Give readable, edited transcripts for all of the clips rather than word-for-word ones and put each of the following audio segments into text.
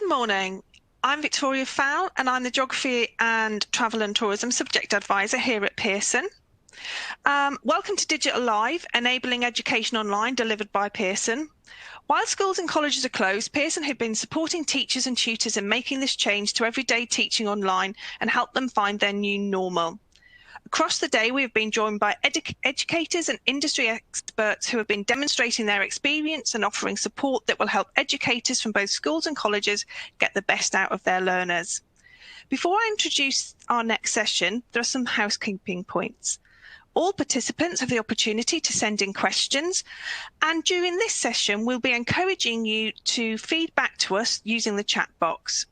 Good morning. I'm Victoria Fowl and I'm the Geography and Travel and Tourism Subject Advisor here at Pearson. Welcome to Digital Live, Enabling Education Online, delivered by Pearson. While schools and colleges are closed, Pearson have been supporting teachers and tutors in making this change to everyday teaching online and help them find their new normal. Across the day, we have been joined by educators and industry experts who have been demonstrating their experience and offering support that will help educators from both schools and colleges get the best out of their learners. Before I introduce our next session, there are some housekeeping points. All participants have the opportunity to send in questions, and during this session, we'll be encouraging you to feed back to us using the chat box.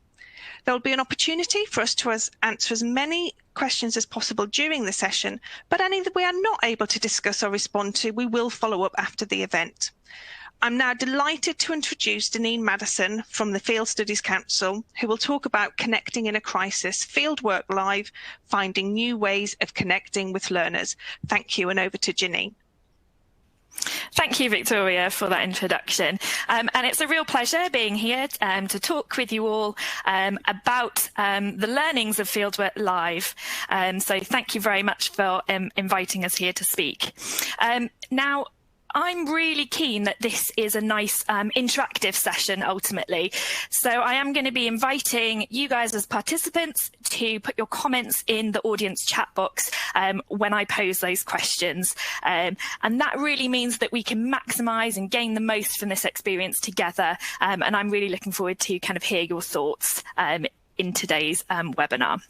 There will be an opportunity for us to answer as many questions as possible during the session, but any that we are not able to discuss or respond to, we will follow up after the event. I'm now delighted to introduce Deneen Madison from the Field Studies Council, who will talk about connecting in a crisis, Fieldwork Live, finding new ways of connecting with learners. Thank you, and over to Deneen. Thank you, Victoria, for that introduction. And it's a real pleasure being here to talk with you all about the learnings of Fieldwork Live. So thank you very much for inviting us here to speak. Now, I'm really keen that this is a nice interactive session ultimately. So I am going to be inviting you guys as participants to put your comments in the audience chat box when I pose those questions. And that really means that we can maximise and gain the most from this experience together. And I'm really looking forward to kind of hear your thoughts in today's webinar.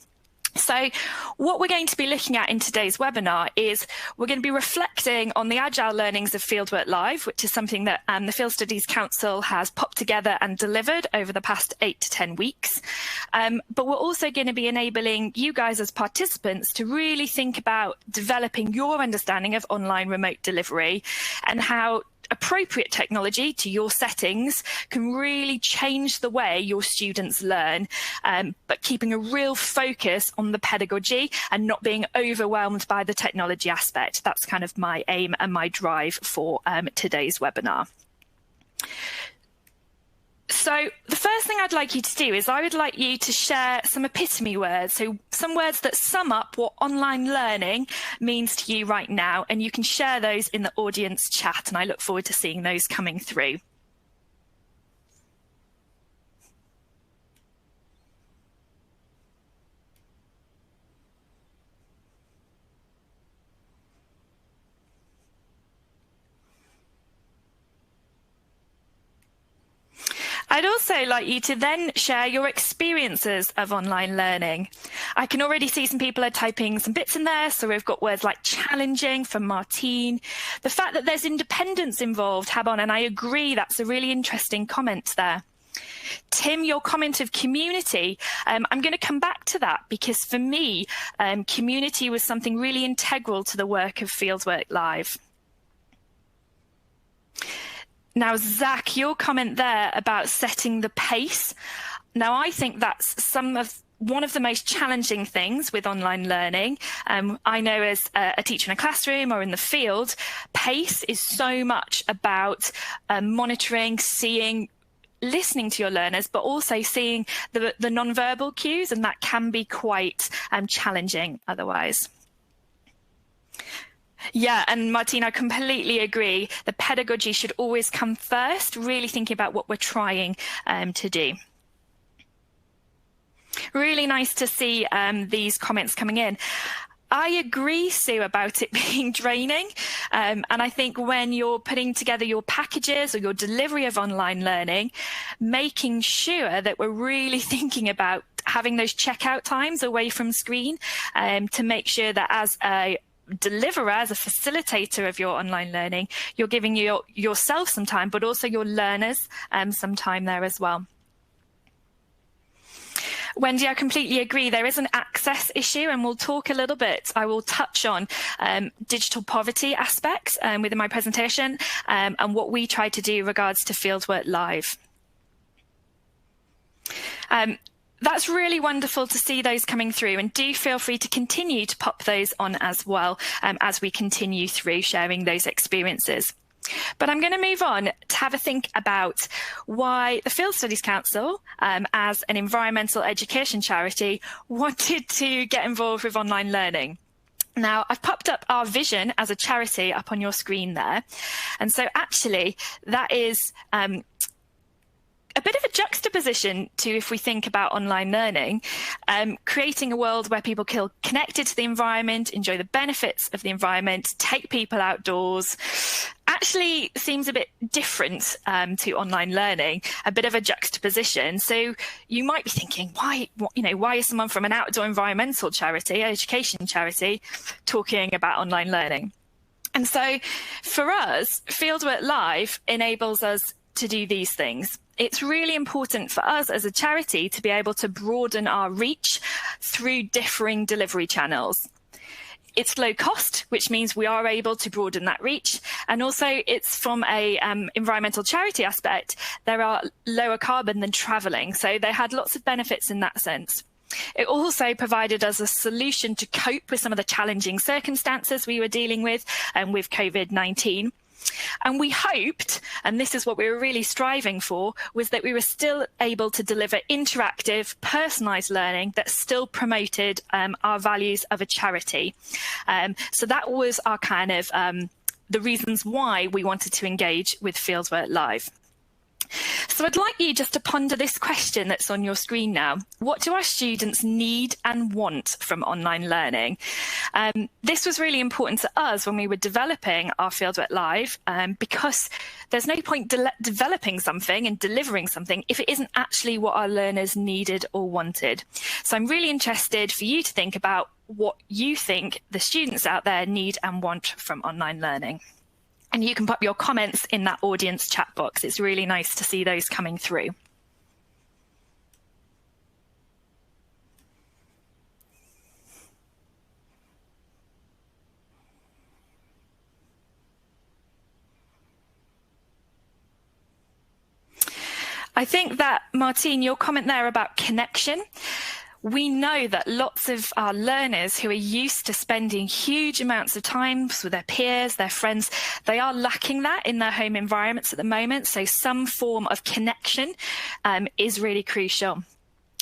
So what we're going to be looking at in today's webinar is we're going to be reflecting on the agile learnings of Fieldwork Live, which is something that the Field Studies Council has popped together and delivered over the past 8 to 10 weeks. But we're also going to be enabling you guys as participants to really think about developing your understanding of online remote delivery and how appropriate technology to your settings can really change the way your students learn, but keeping a real focus on the pedagogy and not being overwhelmed by the technology aspect. That's kind of my aim and my drive for today's webinar. So the first thing I'd like you to do is I would like you to share some epitome words, so some words that sum up what online learning means to you right now, and you can share those in the audience chat, and I look forward to seeing those coming through. I'd also like you to then share your experiences of online learning. I can already see some people are typing some bits in there. So we've got words like challenging from Martine. The fact that there's independence involved, Habon, and I agree, that's a really interesting comment there. Tim, your comment of community, I'm going to come back to that because for me, community was something really integral to the work of Fieldwork Live. Now, Zach, your comment there about setting the pace. Now, I think that's one of the most challenging things with online learning. I know as a teacher in a classroom or in the field, pace is so much about monitoring, seeing, listening to your learners, but also seeing the non-verbal cues, and that can be quite challenging otherwise. Yeah, and Martine, I completely agree. The pedagogy should always come first, really thinking about what we're trying to do. Really nice to see these comments coming in. I agree, Sue, about it being draining. And I think when you're putting together your packages or your delivery of online learning, making sure that we're really thinking about having those checkout times away from screen to make sure that as a deliverer, as a facilitator of your online learning, you're giving yourself some time, but also your learners some time there as well. Wendy, I completely agree. There is an access issue, and we'll talk a little bit. I will touch on digital poverty aspects within my presentation and what we try to do in regards to Fieldwork Live. That's really wonderful to see those coming through, and do feel free to continue to pop those on as well as we continue through sharing those experiences. But I'm going to move on to have a think about why the Field Studies Council, as an environmental education charity, wanted to get involved with online learning. Now, I've popped up our vision as a charity up on your screen there. And so actually, that is a bit of a juxtaposition to, if we think about online learning, creating a world where people feel connected to the environment, enjoy the benefits of the environment, take people outdoors, actually seems a bit different to online learning, a bit of a juxtaposition. So you might be thinking, why is someone from an outdoor environmental charity, education charity, talking about online learning? And so for us, Fieldwork Live enables us to do these things. It's really important for us as a charity to be able to broaden our reach through differing delivery channels. It's low cost, which means we are able to broaden that reach. And also it's from a environmental charity aspect, there are lower carbon than traveling. So they had lots of benefits in that sense. It also provided us a solution to cope with some of the challenging circumstances we were dealing with COVID-19. And we hoped, and this is what we were really striving for, was that we were still able to deliver interactive, personalised learning that still promoted our values of a charity. So that was our kind of the reasons why we wanted to engage with Fieldwork Live. So I'd like you just to ponder this question that's on your screen now. What do our students need and want from online learning? This was really important to us when we were developing our Fieldwork Live, because there's no point developing something and delivering something if it isn't actually what our learners needed or wanted. So I'm really interested for you to think about what you think the students out there need and want from online learning. And you can put your comments in that audience chat box. It's really nice to see those coming through. I think that, Martine, your comment there about connection, we know that lots of our learners who are used to spending huge amounts of time with their peers, their friends, they are lacking that in their home environments at the moment. So some form of connection is really crucial.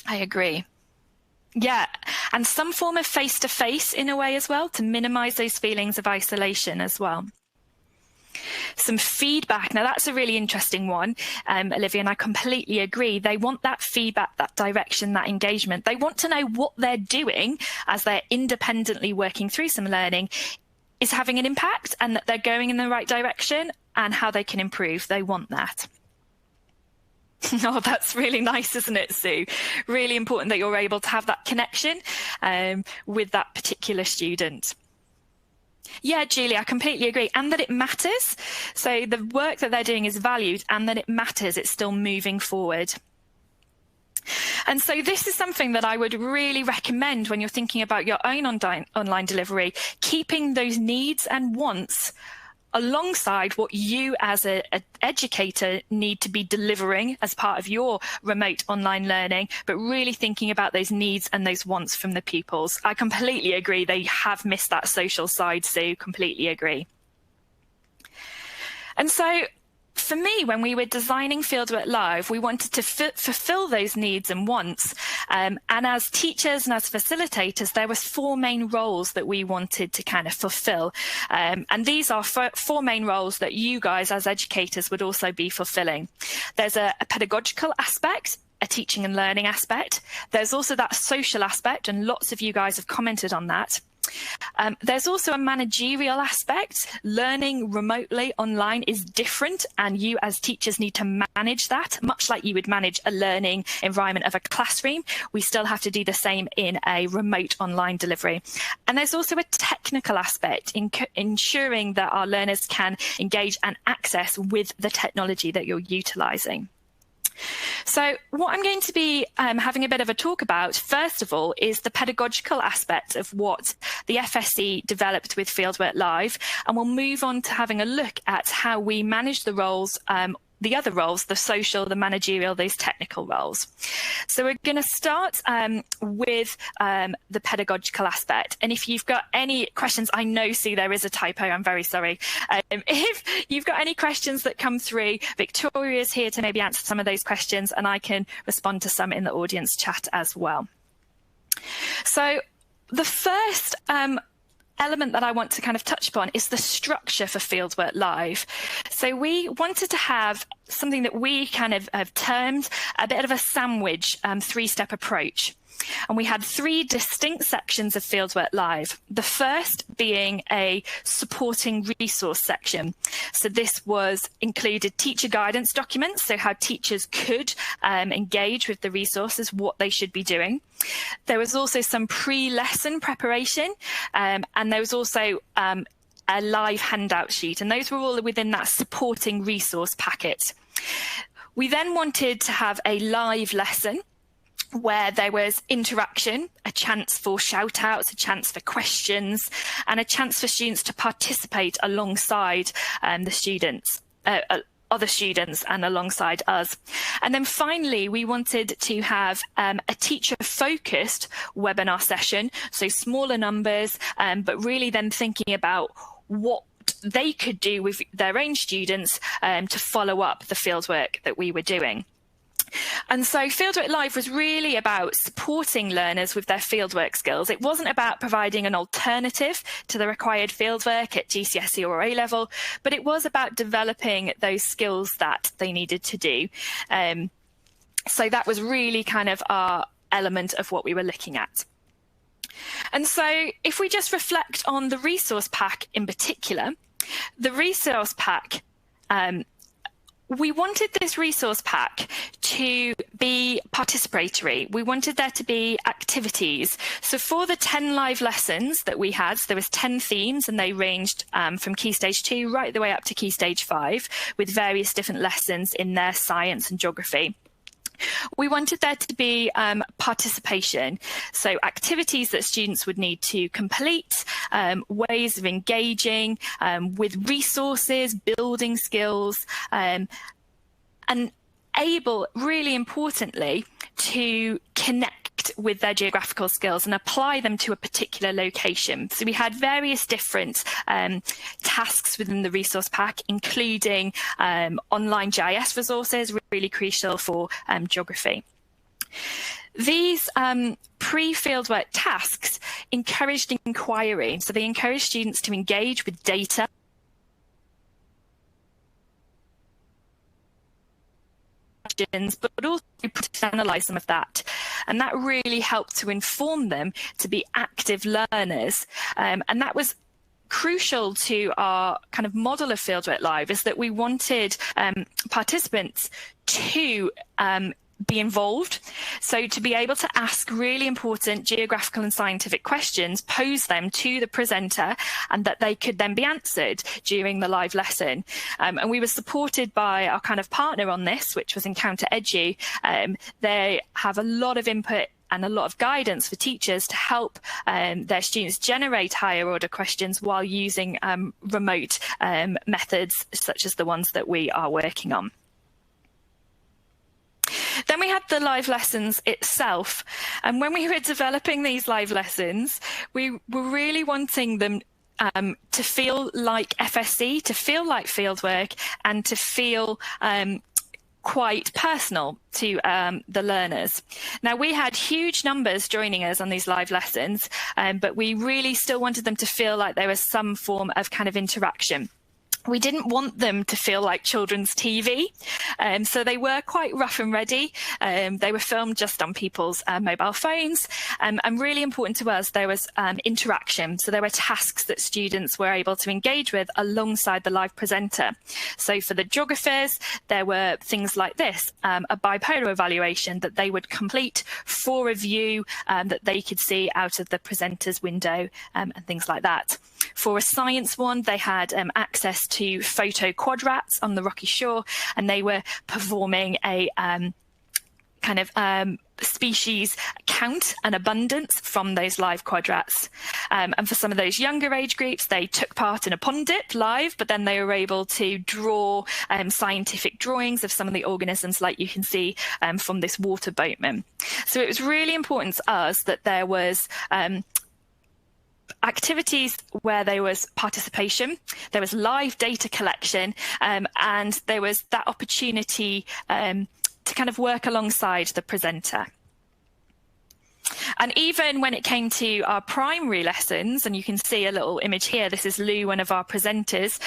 I agree. Yeah, and some form of face-to-face in a way as well, to minimise those feelings of isolation as well. Some feedback. Now, that's a really interesting one, Olivia, and I completely agree. They want that feedback, that direction, that engagement. They want to know what they're doing as they're independently working through some learning is having an impact and that they're going in the right direction and how they can improve. They want that. Oh, that's really nice, isn't it, Sue? Really important that you're able to have that connection with that particular student. Yeah, Julie, I completely agree. And that it matters. So the work that they're doing is valued and that it matters. It's still moving forward. And so this is something that I would really recommend when you're thinking about your own online delivery, keeping those needs and wants alongside what you as an educator need to be delivering as part of your remote online learning, but really thinking about those needs and those wants from the pupils. I completely agree. They have missed that social side, so completely agree. And so for me, when we were designing Fieldwork Live, we wanted to fulfill those needs and wants. And as teachers and as facilitators, there was 4 main roles that we wanted to kind of fulfill. And these are 4 main roles that you guys as educators would also be fulfilling. There's a pedagogical aspect, a teaching and learning aspect. There's also that social aspect, and lots of you guys have commented on that. There's also a managerial aspect. Learning remotely online is different, and you as teachers need to manage that, much like you would manage a learning environment of a classroom. We still have to do the same in a remote online delivery. And there's also a technical aspect in ensuring that our learners can engage and access with the technology that you're utilising. So what I'm going to be having a bit of a talk about, first of all, is the pedagogical aspect of what the FSC developed with Fieldwork Live, and we'll move on to having a look at how we manage the roles the other roles, the social, the managerial, those technical roles. So we're going to start with the pedagogical aspect. And if you've got any questions, I know, Sue, there is a typo, I'm very sorry. If you've got any questions that come through, Victoria is here to maybe answer some of those questions, and I can respond to some in the audience chat as well. So the first element that I want to kind of touch upon is the structure for Fieldwork Live. So we wanted to have something that we kind of have termed a bit of a sandwich three-step approach. And we had three distinct sections of Fieldwork Live. The first being a supporting resource section. So this included teacher guidance documents, so how teachers could engage with the resources, what they should be doing. There was also some pre-lesson preparation, and there was also a live handout sheet, and those were all within that supporting resource packet. We then wanted to have a live lesson where there was interaction, a chance for shout outs, a chance for questions, and a chance for students to participate alongside the students, other students, and alongside us. And then finally, we wanted to have a teacher-focused webinar session, so smaller numbers, but really then thinking about what they could do with their own students to follow up the fieldwork that we were doing. And so Fieldwork Live was really about supporting learners with their fieldwork skills. It wasn't about providing an alternative to the required fieldwork at GCSE or A-level, but it was about developing those skills that they needed to do. So that was really kind of our element of what we were looking at. And so if we just reflect on the resource pack in particular, the resource pack, we wanted this resource pack to be participatory. We wanted there to be activities. So for the 10 live lessons that we had, so there was 10 themes, and they ranged from Key Stage 2 right the way up to Key Stage 5, with various different lessons in their science and geography. We wanted there to be participation, so activities that students would need to complete, ways of engaging with resources, building skills, and able, really importantly, to connect with their geographical skills and apply them to a particular location. So we had various different tasks within the resource pack, including online GIS resources, really crucial for geography. These pre-fieldwork tasks encouraged inquiry, so they encouraged students to engage with data, but also to analyse some of that. And that really helped to inform them to be active learners. And that was crucial to our kind of model of Fieldwork Live, is that we wanted participants to be involved, so to be able to ask really important geographical and scientific questions, pose them to the presenter, and that they could then be answered during the live lesson. And we were supported by our kind of partner on this, which was Encounter Edu. They have a lot of input and a lot of guidance for teachers to help their students generate higher order questions while using remote methods such as the ones that we are working on. Then we had the live lessons itself. And when we were developing these live lessons, we were really wanting them to feel like FSC, to feel like fieldwork, and to feel quite personal to the learners. Now, we had huge numbers joining us on these live lessons, but we really still wanted them to feel like there was some form of kind of interaction. We didn't want them to feel like children's TV, so they were quite rough and ready. They were filmed just on people's mobile phones, and really important to us, there was interaction. So there were tasks that students were able to engage with alongside the live presenter. So for the geographers, there were things like this, a bipolar evaluation that they would complete for review that they could see out of the presenter's window, and things like that. For a science one, they had access to photo quadrats on the rocky shore, and they were performing a kind of species count and abundance from those live quadrats. And for some of those younger age groups, they took part in a pond dip live, but then they were able to draw scientific drawings of some of the organisms, like you can see from this water boatman. So it was really important to us that there was activities where there was participation, there was live data collection, and there was that opportunity to kind of work alongside the presenter. And even when it came to our primary lessons, and you can see a little image here, this is Lou, one of our presenters,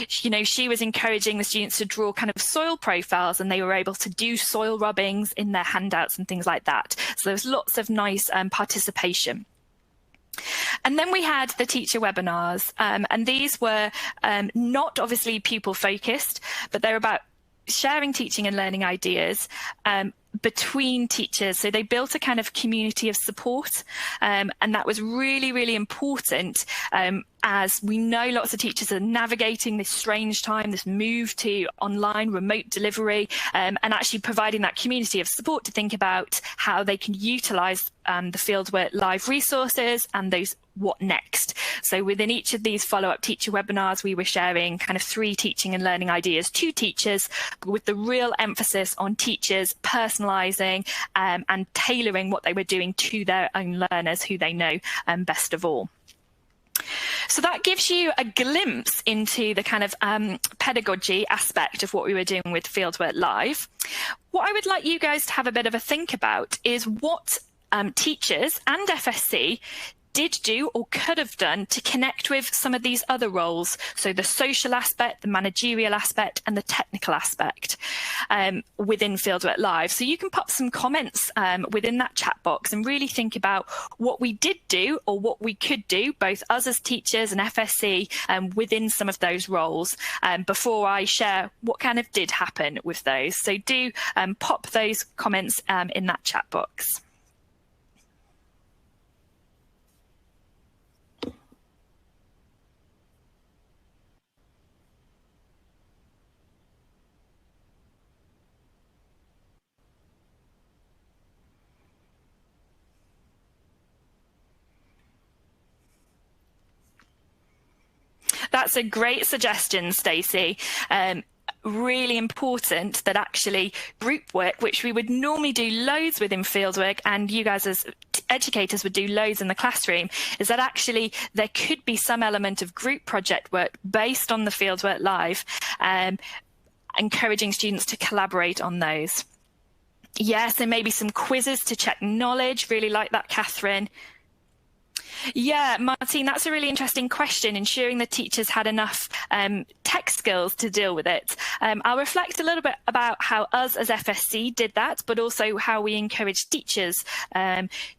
she was encouraging the students to draw kind of soil profiles, and they were able to do soil rubbings in their handouts and things like that. So there was lots of nice participation. And then we had the teacher webinars, and these were not obviously pupil focused, but they're about sharing teaching and learning ideas between teachers. So they built a kind of community of support, and that was really, really important, as we know lots of teachers are navigating this strange time, this move to online remote delivery, and actually providing that community of support to think about how they can utilize the Fieldwork Live resources and those what next. So within each of these follow-up teacher webinars, we were sharing kind of 3 teaching and learning ideas to teachers, with the real emphasis on teachers personalizing and tailoring what they were doing to their own learners, who they know best of all. So that gives you a glimpse into the kind of pedagogy aspect of what we were doing with Fieldwork Live. What I would like you guys to have a bit of a think about is what teachers and FSC did do or could have done to connect with some of these other roles. So the social aspect, the managerial aspect, and the technical aspect within Fieldwork Live. So you can pop some comments within that chat box and really think about what we did do or what we could do, both us as teachers and FSC, within some of those roles, before I share what kind of did happen with those. So do pop those comments in that chat box. That's a great suggestion, Stacey. Really important that actually group work, which we would normally do loads within Fieldwork, and you guys as educators would do loads in the classroom, is that actually there could be some element of group project work based on the Fieldwork Live, encouraging students to collaborate on those. Yes, and maybe some quizzes to check knowledge. Really like that, Catherine. Yeah, Martine, that's a really interesting question, ensuring the teachers had enough tech skills to deal with it. I'll reflect a little bit about how us as FSC did that, but also how we encourage teachers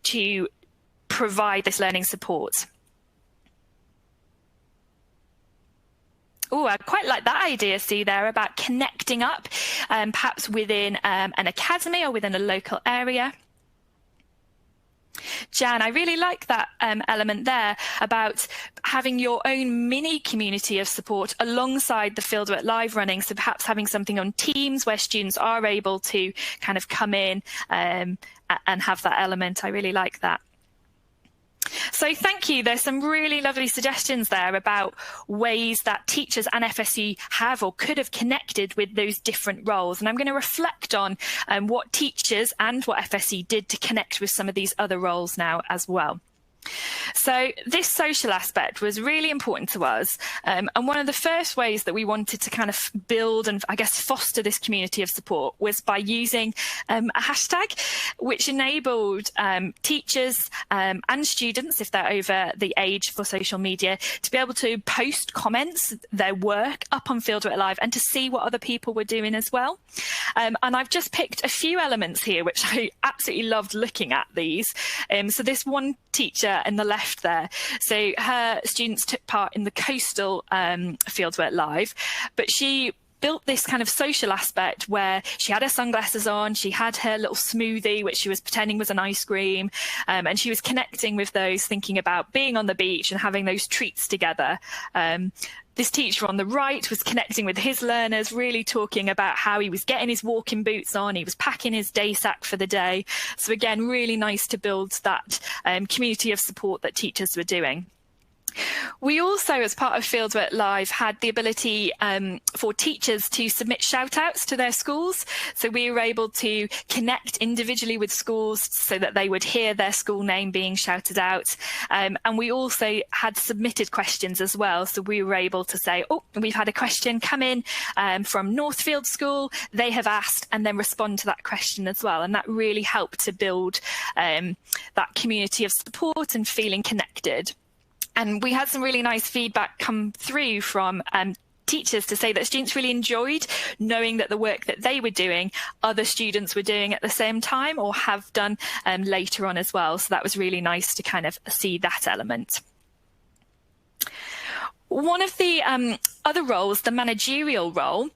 to provide this learning support. Oh, I quite like that idea, Sue, there about connecting up, perhaps within an academy or within a local area. Jan, I really like that element there about having your own mini community of support alongside the Fieldwork Live running. So perhaps having something on Teams where students are able to kind of come in and have that element. I really like that. So thank you. There's some really lovely suggestions there about ways that teachers and FSC have or could have connected with those different roles. And I'm going to reflect on what teachers and what FSC did to connect with some of these other roles now as well. So this social aspect was really important to us, and one of the first ways that we wanted to kind of build and I guess foster this community of support was by using a hashtag which enabled teachers and students, if they're over the age for social media, to be able to post comments, their work up on Fieldwork Live, and to see what other people were doing as well. And I've just picked a few elements here which I absolutely loved looking at these. So this one teacher in the left there, so her students took part in the coastal Fieldwork Live, but she built this kind of social aspect where she had her sunglasses on, she had her little smoothie which she was pretending was an ice cream, and she was connecting with those, thinking about being on the beach and having those treats together. This teacher on the right was connecting with his learners, really talking about how he was getting his walking boots on, he was packing his day sack for the day. So again, really nice to build that community of support that teachers were doing. We also, as part of Fieldwork Live, had the ability for teachers to submit shout-outs to their schools. So we were able to connect individually with schools so that they would hear their school name being shouted out. And we also had submitted questions as well. So we were able to say, oh, we've had a question come in from Northfield School. They have asked, and then respond to that question as well. And that really helped to build that community of support and feeling connected. And we had some really nice feedback come through from teachers to say that students really enjoyed knowing that the work that they were doing, other students were doing at the same time or have done later on as well. So that was really nice to kind of see that element. One of the other roles, the managerial role,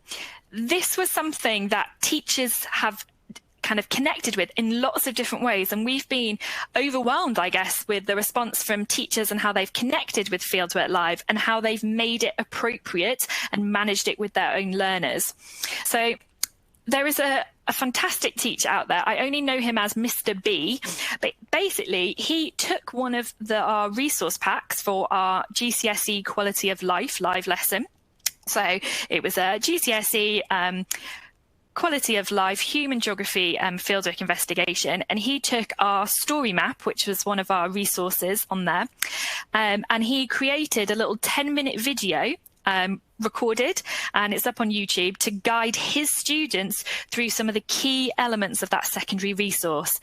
this was something that teachers have kind of connected with in lots of different ways, and we've been overwhelmed, I guess, with the response from teachers and how they've connected with Fieldwork Live and how they've made it appropriate and managed it with their own learners. So there is a fantastic teacher out there. I only know him as Mr. B, but basically he took one of our resource packs for our GCSE Quality of Life live lesson. So it was a GCSE Quality of Life, Human Geography Fieldwork Investigation, and he took our story map, which was one of our resources on there, and he created a little 10-minute video recorded, and it's up on YouTube, to guide his students through some of the key elements of that secondary resource.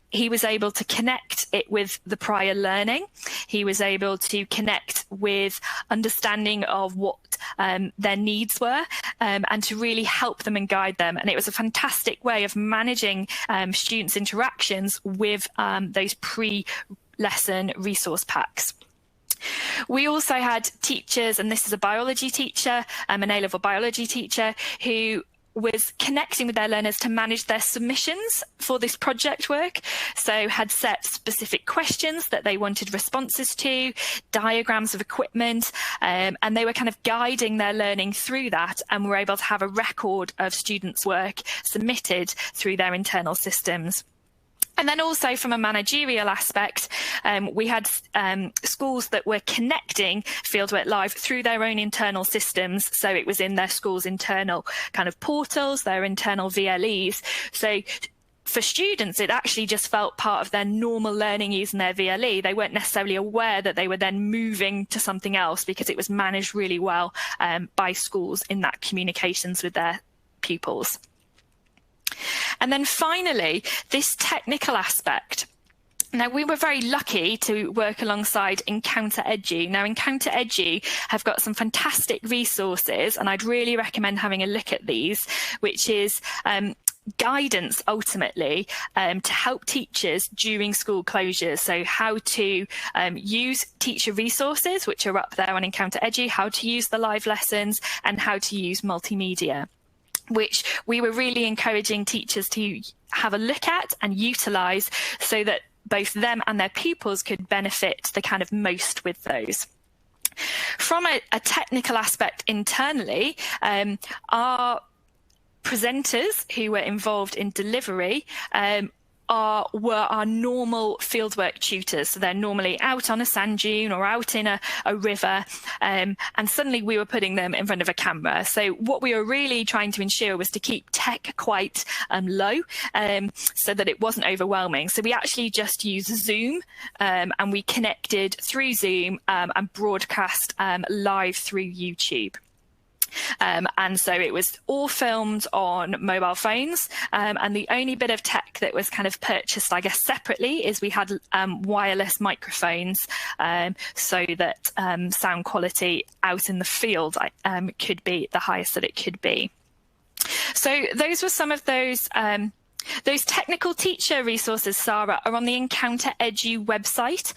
He was able to connect it with the prior learning. He was able to connect with understanding of what their needs were, and to really help them and guide them. And it was a fantastic way of managing students' interactions with those pre-lesson resource packs. We also had teachers, and this is a biology teacher, an A-level biology teacher, who was connecting with their learners to manage their submissions for this project work. So had set specific questions that they wanted responses to, diagrams of equipment, and they were kind of guiding their learning through that, and were able to have a record of students' work submitted through their internal systems. And then also from a managerial aspect, we had schools that were connecting Fieldwork Live through their own internal systems. So it was in their school's internal kind of portals, their internal VLEs. So for students, it actually just felt part of their normal learning using their VLE. They weren't necessarily aware that they were then moving to something else, because it was managed really well by schools in that communications with their pupils. And then finally, this technical aspect. Now, we were very lucky to work alongside Encounter Edu. Now, Encounter Edu have got some fantastic resources, and I'd really recommend having a look at these, which is guidance ultimately to help teachers during school closures. So how to use teacher resources, which are up there on Encounter Edu, how to use the live lessons, and how to use multimedia, which we were really encouraging teachers to have a look at and utilise, so that both them and their pupils could benefit the kind of most with those. From a technical aspect internally, our presenters who were involved in delivery were our normal fieldwork tutors. So they're normally out on a sand dune or out in a river, and suddenly we were putting them in front of a camera. So what we were really trying to ensure was to keep tech quite low, so that it wasn't overwhelming. So we actually just used Zoom, and we connected through Zoom and broadcast live through YouTube. And so it was all filmed on mobile phones, and the only bit of tech that was kind of purchased, I guess, separately is we had wireless microphones, so that sound quality out in the field could be the highest that it could be. So those were some of those technical teacher resources, Sarah, are on the Encounter Edu website.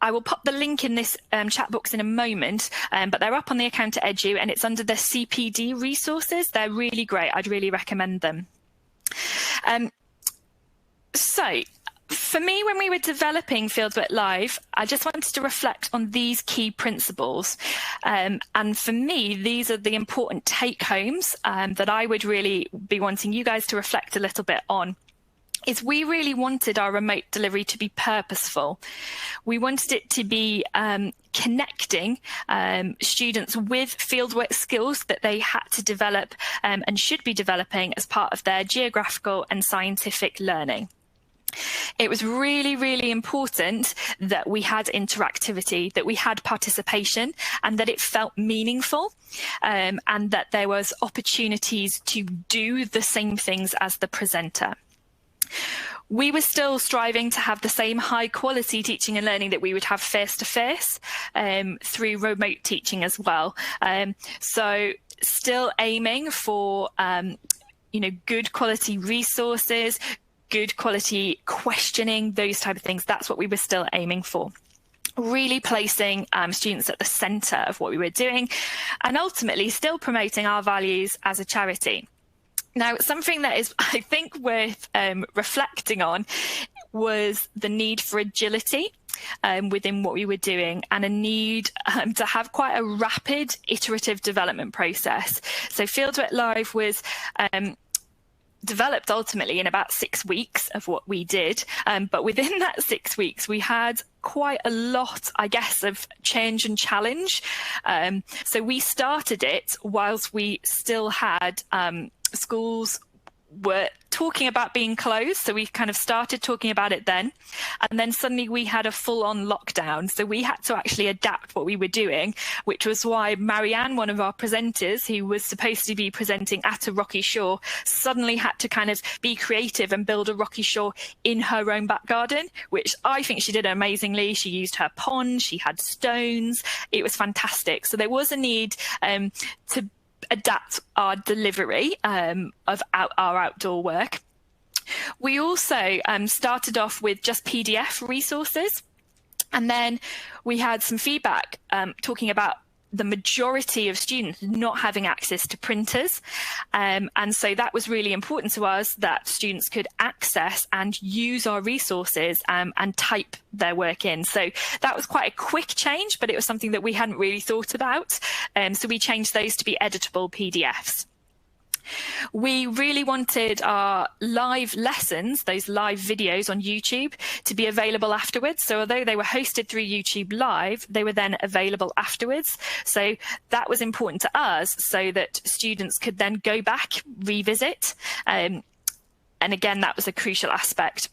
I will pop the link in this chat box in a moment, but they're up on the Encounter Edu, and it's under the CPD resources. They're really great. I'd really recommend them. So For me, when we were developing Fieldwork Live, I just wanted to reflect on these key principles. And for me, these are the important take-homes that I would really be wanting you guys to reflect a little bit on. Is we really wanted our remote delivery to be purposeful. We wanted it to be connecting students with fieldwork skills that they had to develop and should be developing as part of their geographical and scientific learning. It was really, really important that we had interactivity, that we had participation, and that it felt meaningful, and that there was opportunities to do the same things as the presenter. We were still striving to have the same high quality teaching and learning that we would have face-to-face through remote teaching as well. So still aiming for good quality resources, good quality questioning, those type of things. That's what we were still aiming for. Really placing students at the centre of what we were doing, and ultimately still promoting our values as a charity. Now, something that is, I think, worth reflecting on was the need for agility within what we were doing, and a need to have quite a rapid iterative development process. So Fieldwork Live was developed ultimately in about 6 weeks of what we did. But within that 6 weeks, we had quite a lot, I guess, of change and challenge. So we started it whilst we still had schools were talking about being closed. So we kind of started talking about it then. And then suddenly we had a full-on lockdown. So we had to actually adapt what we were doing, which was why Marianne, one of our presenters, who was supposed to be presenting at a rocky shore, suddenly had to kind of be creative and build a rocky shore in her own back garden, which I think she did amazingly. She used her pond, she had stones. It was fantastic. So there was a need to adapt our delivery of our outdoor work. We also started off with just PDF resources, and then we had some feedback talking about the majority of students not having access to printers. And so that was really important to us, that students could access and use our resources and type their work in. So that was quite a quick change, but it was something that we hadn't really thought about. So we changed those to be editable PDFs. We really wanted our live lessons, those live videos on YouTube, to be available afterwards. So although they were hosted through YouTube Live, they were then available afterwards. So that was important to us, so that students could then go back, revisit. And again, that was a crucial aspect.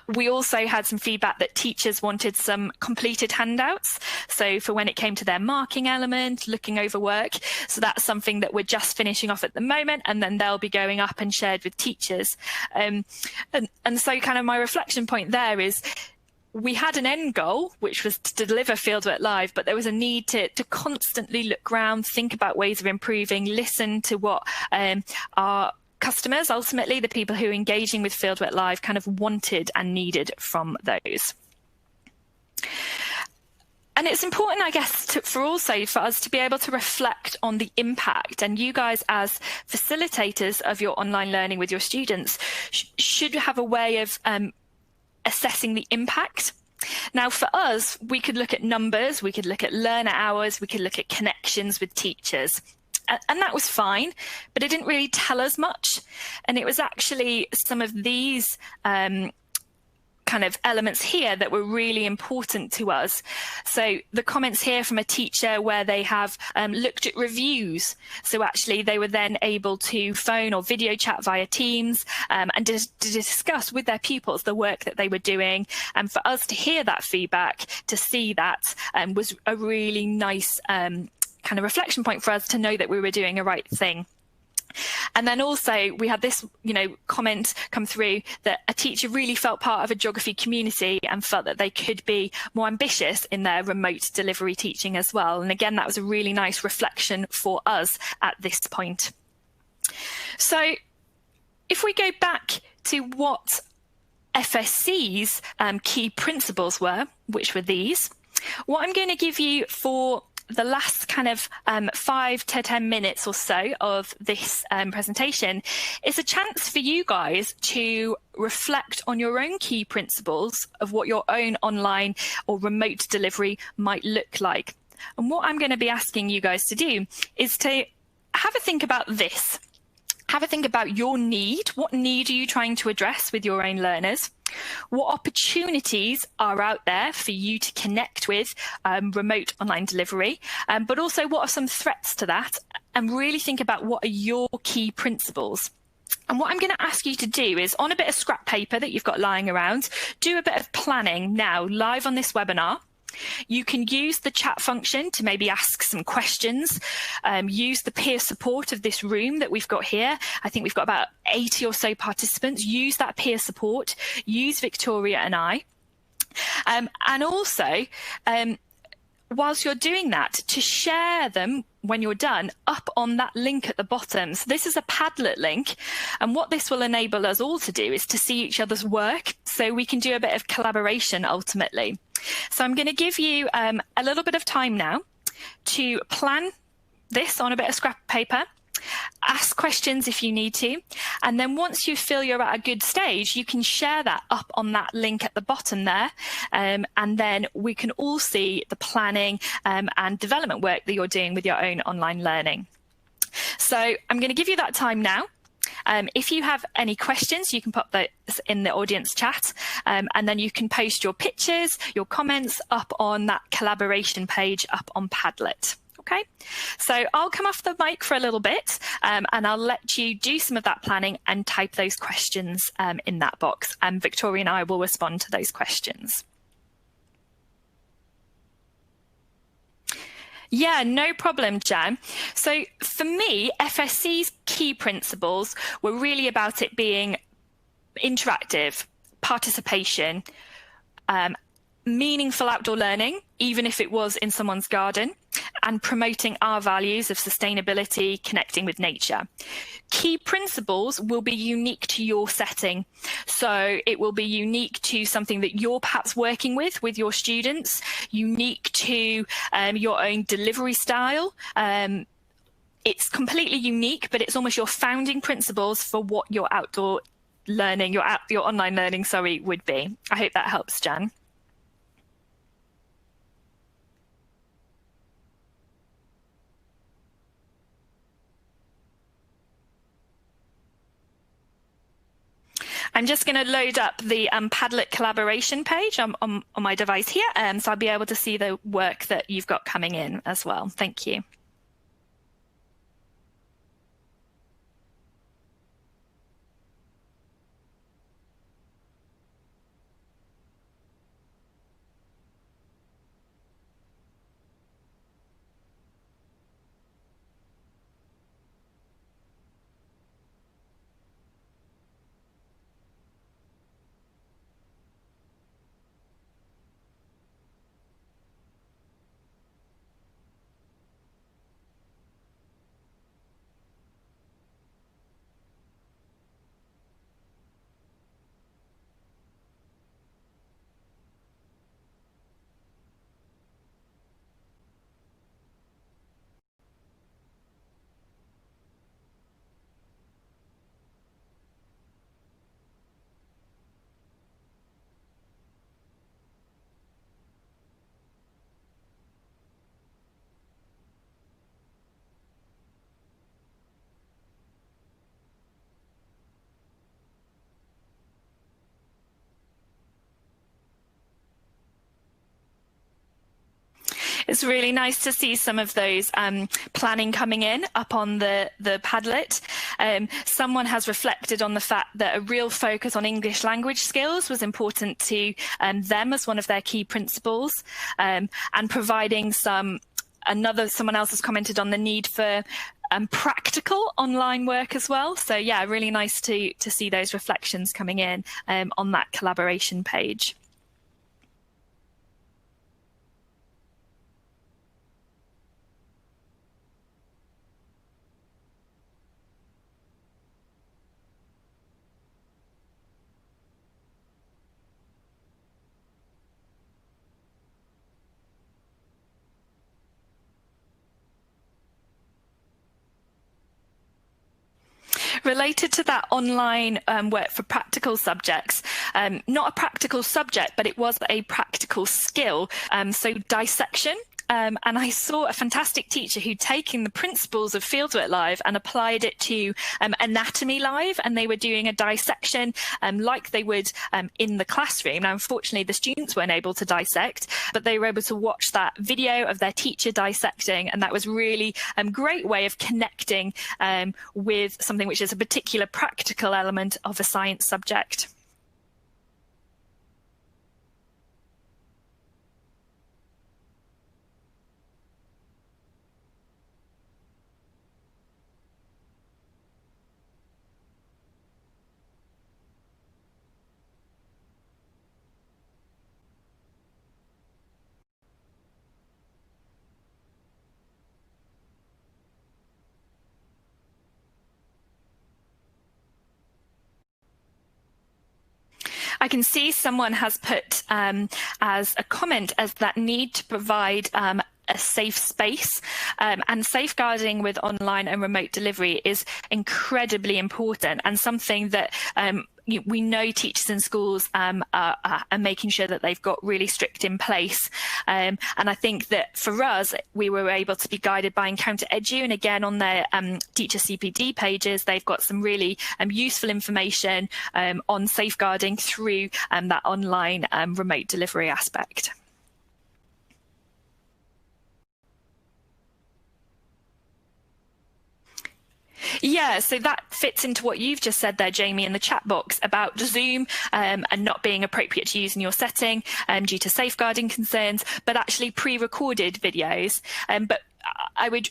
We also had some feedback that teachers wanted some completed handouts. So for when it came to their marking element, looking over work. So that's something that we're just finishing off at the moment, and then they'll be going up and shared with teachers. And so kind of my reflection point there is, we had an end goal, which was to deliver Fieldwork Live, but there was a need to constantly look around, think about ways of improving, listen to what our customers, ultimately the people who are engaging with Fieldwork Live, kind of wanted and needed from those. And it's important, I guess, for us to be able to reflect on the impact, and you guys as facilitators of your online learning with your students should have a way of assessing the impact. Now, for us, we could look at numbers, we could look at learner hours, we could look at connections with teachers. And that was fine, but it didn't really tell us much. And it was actually some of these kind of elements here that were really important to us. So the comments here from a teacher where they have looked at reviews. So actually they were then able to phone or video chat via Teams and to discuss with their pupils the work that they were doing. And for us to hear that feedback, to see that was a really nice kind of reflection point for us to know that we were doing a right thing. And then also we had this, comment come through that a teacher really felt part of a geography community and felt that they could be more ambitious in their remote delivery teaching as well. And again, that was a really nice reflection for us at this point. So if we go back to what FSC's key principles were, which were these, what I'm going to give you for the last kind of 5 to 10 minutes or so of this presentation is a chance for you guys to reflect on your own key principles of what your own online or remote delivery might look like. And what I'm going to be asking you guys to do is to have a think about this. Have a think about your need. What need are you trying to address with your own learners? What opportunities are out there for you to connect with remote online delivery? But also, what are some threats to that? And really think about what are your key principles. And what I'm going to ask you to do is, on a bit of scrap paper that you've got lying around, do a bit of planning now, live on this webinar. You can use the chat function to maybe ask some questions, use the peer support of this room that we've got here. I think we've got about 80 or so participants. Use that peer support, use Victoria and I. And also, whilst you're doing that, to share them when you're done up on that link at the bottom. So this is a Padlet link, and what this will enable us all to do is to see each other's work, so we can do a bit of collaboration ultimately. So I'm going to give you a little bit of time now to plan this on a bit of scrap paper, ask questions if you need to, and then once you feel you're at a good stage, you can share that up on that link at the bottom there, and then we can all see the planning and development work that you're doing with your own online learning. So I'm going to give you that time now. If you have any questions, you can pop those in the audience chat, and then you can post your pictures, your comments up on that collaboration page up on Padlet. Okay, so I'll come off the mic for a little bit, and I'll let you do some of that planning and type those questions in that box, and Victoria and I will respond to those questions. Yeah, no problem, Jan. So for me, FSC's key principles were really about it being interactive, participation, meaningful outdoor learning, even if it was in someone's garden, and promoting our values of sustainability, connecting with nature. Key principles will be unique to your setting. So it will be unique to something that you're perhaps working with your students, unique to your own delivery style. It's completely unique, but it's almost your founding principles for what your outdoor learning, your online learning, sorry, would be. I hope that helps, Jan. I'm just going to load up the Padlet collaboration page on my device here, so I'll be able to see the work that you've got coming in as well. Thank you. It's really nice to see some of those planning coming in up on the Padlet. Someone has reflected on the fact that a real focus on English language skills was important to them as one of their key principles, and providing someone else has commented on the need for practical online work as well. So yeah, really nice to see those reflections coming in on that collaboration page. Related to that online work for practical subjects, not a practical subject, but it was a practical skill. So dissection. And I saw a fantastic teacher who'd taken the principles of Fieldwork Live and applied it to Anatomy Live, and they were doing a dissection like they would in the classroom. Now, unfortunately, the students weren't able to dissect, but they were able to watch that video of their teacher dissecting, and that was really a great way of connecting with something which is a particular practical element of a science subject. I can see someone has put as a comment as that need to provide a safe space, and safeguarding with online and remote delivery is incredibly important, and something that we know teachers in schools are making sure that they've got really strict in place. And I think that for us, we were able to be guided by Encounter Edu, and again on their teacher CPD pages, they've got some really useful information on safeguarding through that online remote delivery aspect. Yeah, so that fits into what you've just said there, Jamie, in the chat box about Zoom and not being appropriate to use in your setting due to safeguarding concerns, but actually pre-recorded videos. But I would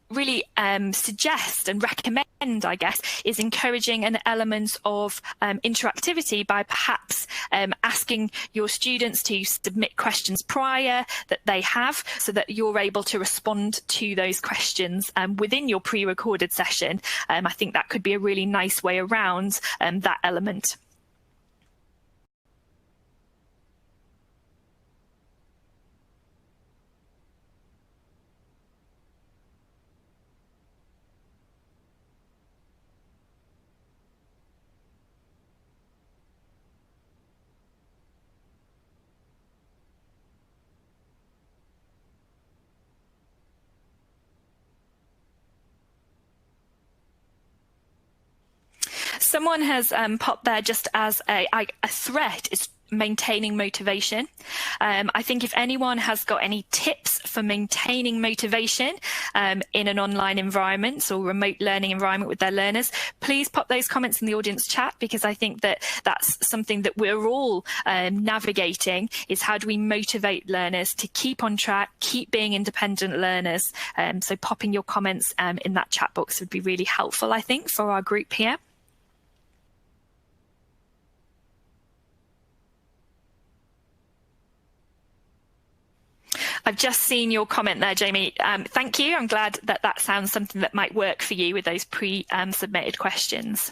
really suggest and recommend, I guess, is encouraging an element of interactivity by perhaps asking your students to submit questions prior that they have, so that you're able to respond to those questions within your pre-recorded session. I think that could be a really nice way around that element. Someone has popped there just as a threat is maintaining motivation. I think if anyone has got any tips for maintaining motivation in an online environment or remote learning environment with their learners, please pop those comments in the audience chat, because I think that that's something that we're all navigating, is how do we motivate learners to keep on track, keep being independent learners. So popping your comments in that chat box would be really helpful, I think, for our group here. I've just seen your comment there, Jamie. Thank you. I'm glad that that sounds something that might work for you with those pre-submitted questions.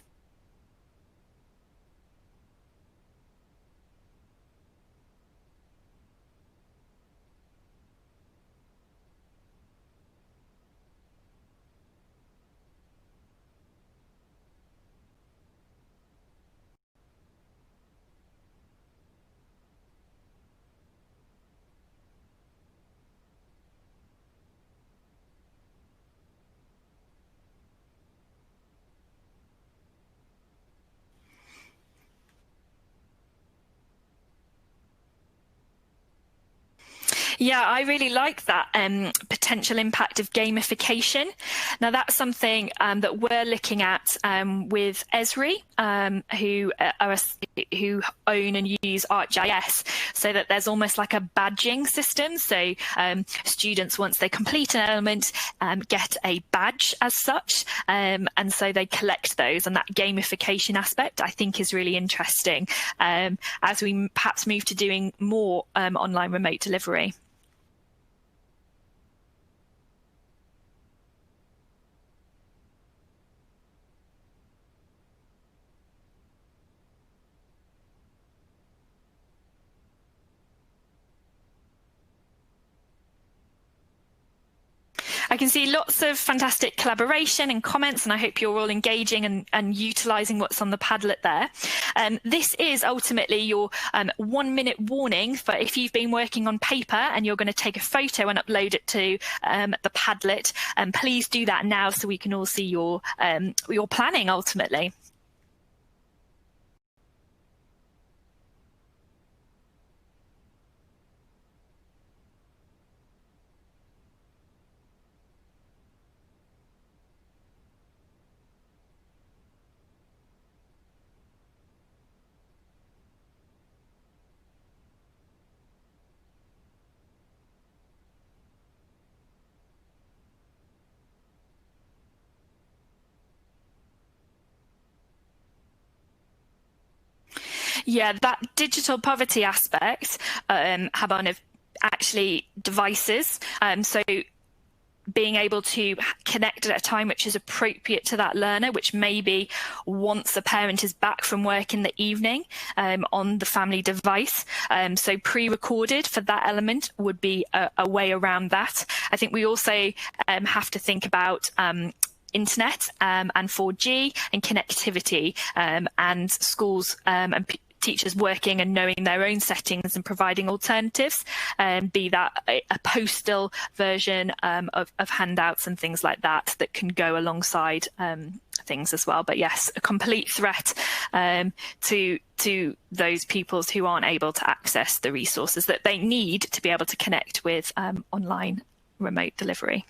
Yeah, I really like that potential impact of gamification. Now, that's something that we're looking at with Esri, who own and use ArcGIS, so that there's almost like a badging system. So students, once they complete an element, get a badge as such, and so they collect those. And that gamification aspect, I think, is really interesting as we perhaps move to doing more online remote delivery. I can see lots of fantastic collaboration and comments, and I hope you're all engaging and utilising what's on the Padlet there. This is ultimately your 1 minute warning for if you've been working on paper and you're going to take a photo and upload it to the Padlet. Please do that now so we can all see your planning ultimately. Yeah, that digital poverty aspect, Haban, of actually devices. So being able to connect at a time which is appropriate to that learner, which maybe once a parent is back from work in the evening on the family device. So pre-recorded for that element would be a way around that. I think we also have to think about internet and 4G and connectivity and schools and teachers working and knowing their own settings and providing alternatives, be that a postal version of handouts and things like that that can go alongside things as well. But yes, a complete threat to those pupils who aren't able to access the resources that they need to be able to connect with online remote delivery.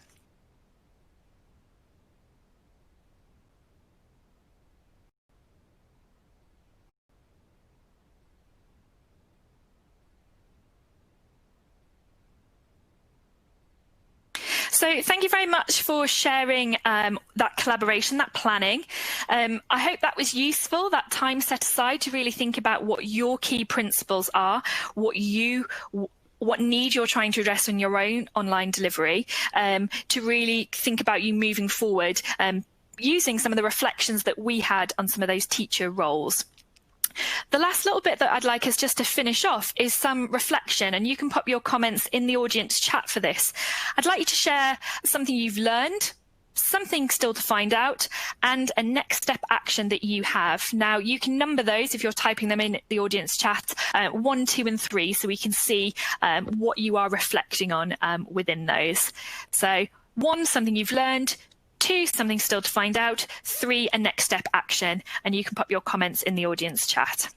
So thank you very much for sharing that collaboration, that planning. I hope that was useful, that time set aside to really think about what your key principles are, what need you're trying to address in your own online delivery, to really think about you moving forward, using some of the reflections that we had on some of those teacher roles. The last little bit that I'd like us just to finish off is some reflection, and you can pop your comments in the audience chat for this. I'd like you to share something you've learned, something still to find out, and a next step action that you have. Now, you can number those if you're typing them in the audience chat, 1, 2, and 3, so we can see what you are reflecting on within those. So 1, something you've learned. 2, something still to find out. 3, a next step action. And you can pop your comments in the audience chat.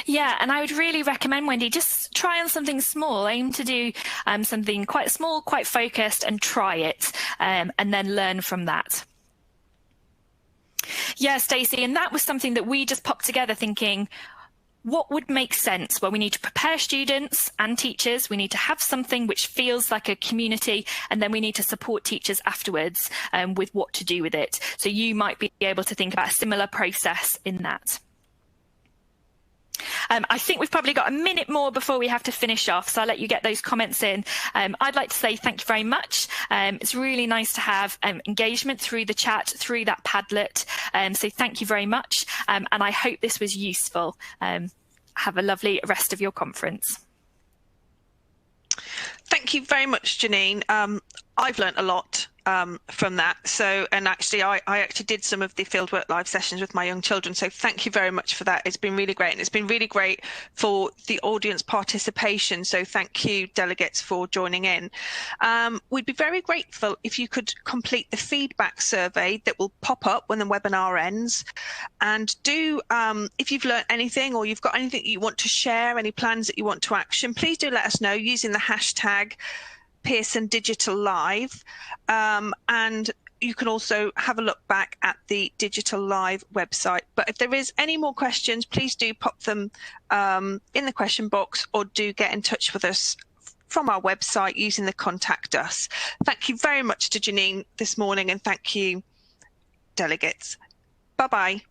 Yeah, and I would really recommend, Wendy, just try on something small. Aim to do something quite small, quite focused, and try it, and then learn from that. Yeah, Stacey, and that was something that we just popped together thinking, what would make sense? Well, we need to prepare students and teachers. We need to have something which feels like a community, and then we need to support teachers afterwards with what to do with it. So you might be able to think about a similar process in that. I think we've probably got a minute more before we have to finish off, so I'll let you get those comments in. I'd like to say thank you very much. It's really nice to have engagement through the chat, through that Padlet. So thank you very much, and I hope this was useful. Have a lovely rest of your conference. Thank you very much, Janine. I've learnt a lot from that. So, and actually, I actually did some of the Fieldwork Live sessions with my young children. So thank you very much for that. It's been really great. And it's been really great for the audience participation. So thank you, delegates, for joining in. We'd be very grateful if you could complete the feedback survey that will pop up when the webinar ends. And do, if you've learned anything or you've got anything that you want to share, any plans that you want to action, please do let us know using the hashtag Pearson Digital Live, and you can also have a look back at the Digital Live website. But if there is any more questions, please do pop them in the question box, or do get in touch with us from our website using the Contact Us. Thank you very much to Janine this morning, and thank you, delegates. Bye-bye.